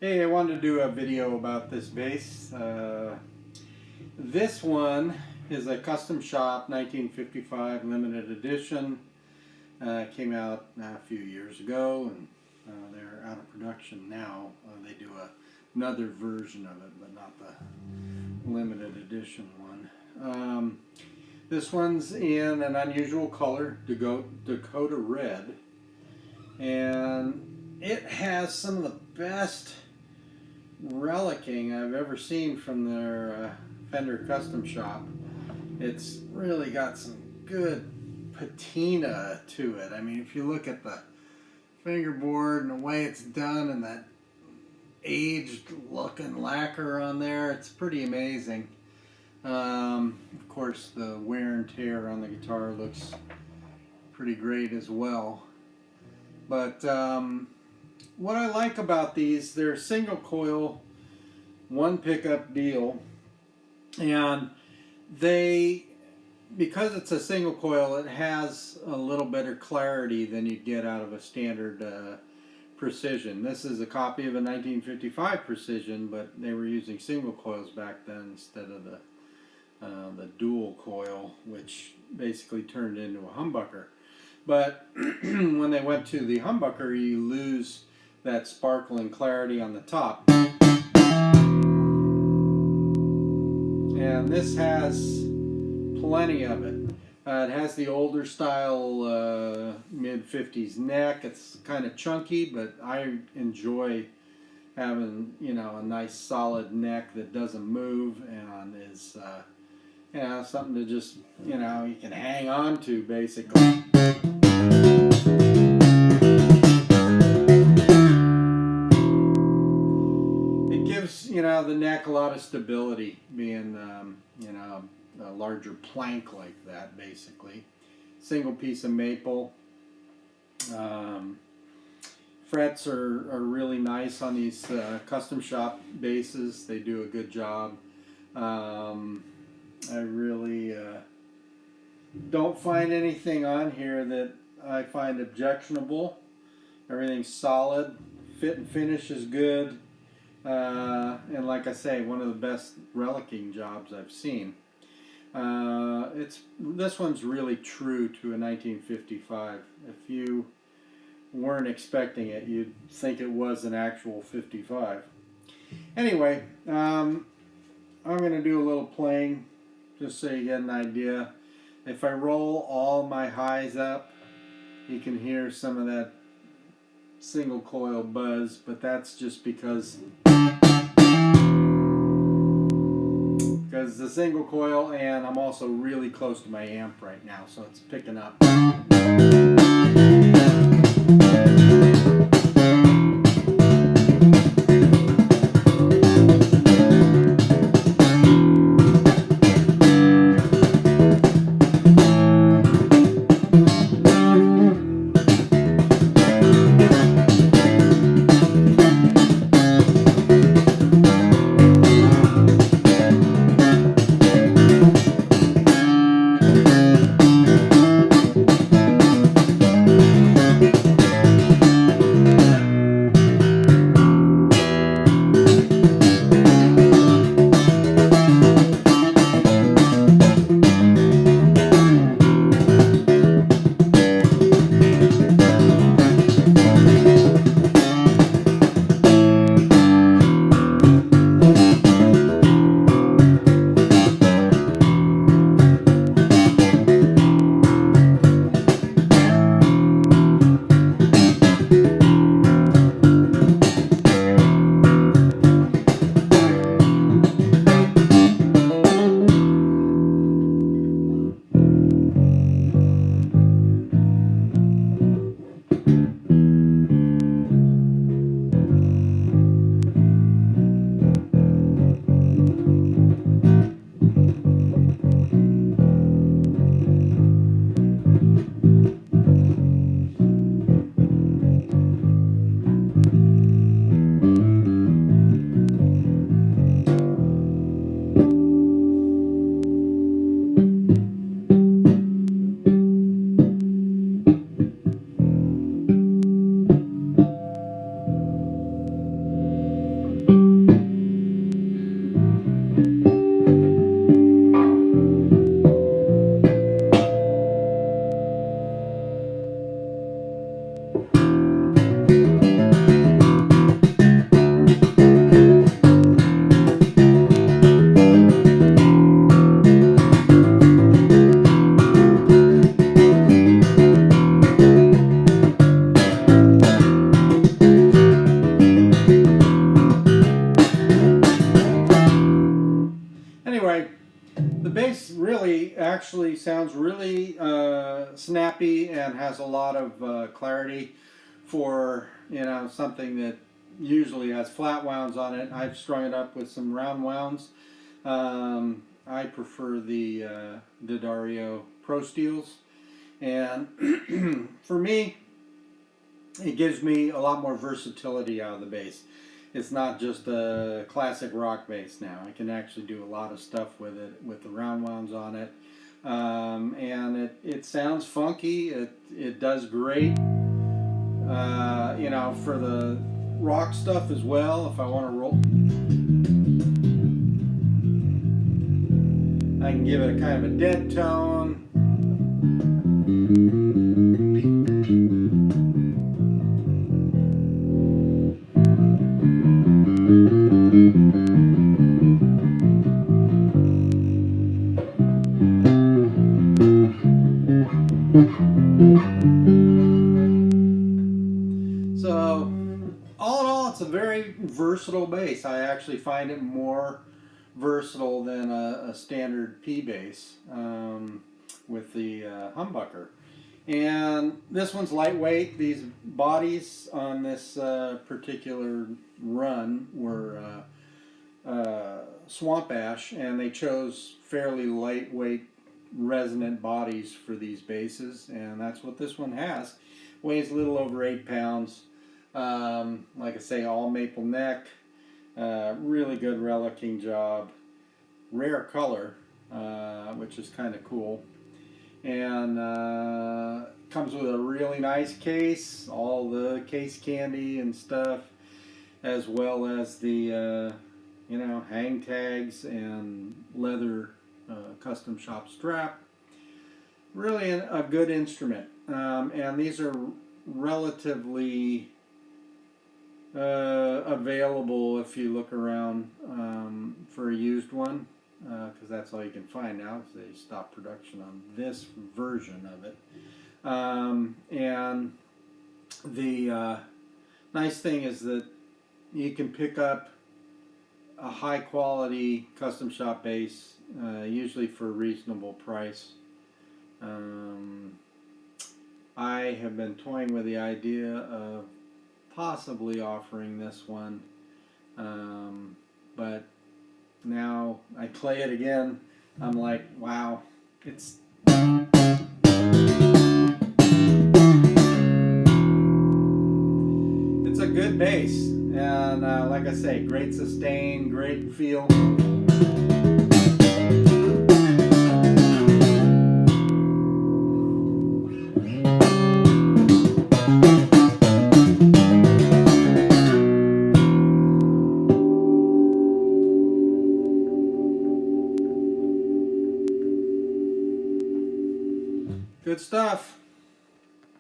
Hey, I wanted to do a video about this bass. This one is a custom shop 1955 limited edition. Came out a few years ago, and they're out of production now. They do another version of it, but not the limited edition one. This one's in an unusual color, Dakota red, and it has some of the best relicking I've ever seen from their Fender custom shop. It's really got some good patina to it. I mean, if you look at the fingerboard and the way it's done and that aged looking lacquer on there, it's pretty amazing. Of course, the wear and tear on the guitar looks pretty great as well. But what I like about these, they're single coil, one pickup deal, and because it's a single coil, it has a little better clarity than you'd get out of a standard Precision. This is a copy of a 1955 Precision, but they were using single coils back then instead of the dual coil, which basically turned into a humbucker. But when they went to the humbucker, you lose that sparkling clarity on the top. And this has plenty of it. It has the older style mid-50s neck. It's kind of chunky, but I enjoy having, you know, a nice solid neck that doesn't move and is you know, something to just, you know, you can hang on to basically. You know, the neck a lot of stability, being you know, a larger plank like that basically. Single piece of maple. Frets are really nice on these custom shop basses. They do a good job. I really don't find anything on here that I find objectionable. Everything's solid. Fit and finish is good. And like I say, one of the best relicking jobs I've seen. This one's really true to a 1955. If you weren't expecting it, you'd think it was an actual 55. Anyway, I'm going to do a little playing just so you get an idea. If I roll all my highs up, you can hear some of that single coil buzz, but that's just because the single coil, and I'm also really close to my amp right now, so it's picking up. actually sounds really snappy and has a lot of clarity for, you know, something that usually has flat wounds on it. I've strung it up with some round wounds. I prefer the D'Addario Pro Steels, and for me, it gives me a lot more versatility out of the bass. It's not just a classic rock bass now. I can actually do a lot of stuff with it, with the round wounds on it. And it sounds funky. It does great, you know, for the rock stuff as well. If I want to roll, I can give it a kind of a dead tone. So, all in all, it's a very versatile bass. I actually find it more versatile than a standard P bass with the humbucker. And this one's lightweight. These bodies on this particular run were swamp ash, and they chose fairly lightweight resonant bodies for these basses, and that's what this one has. Weighs a little over 8 pounds. Like I say, all maple neck. Really good relicking job. Rare color, which is kind of cool. And comes with a really nice case, all the case candy and stuff, as well as the you know, hang tags and leather custom shop strap. Really a good instrument, and these are relatively available if you look around for a used one, because that's all you can find now, because they stopped production on this version of it. And the nice thing is that you can pick up a high quality custom shop bass, usually for a reasonable price. I have been toying with the idea of possibly offering this one, but now I play it again, I'm like, wow, it's a good bass, and like I say, great sustain, great feel. Good stuff.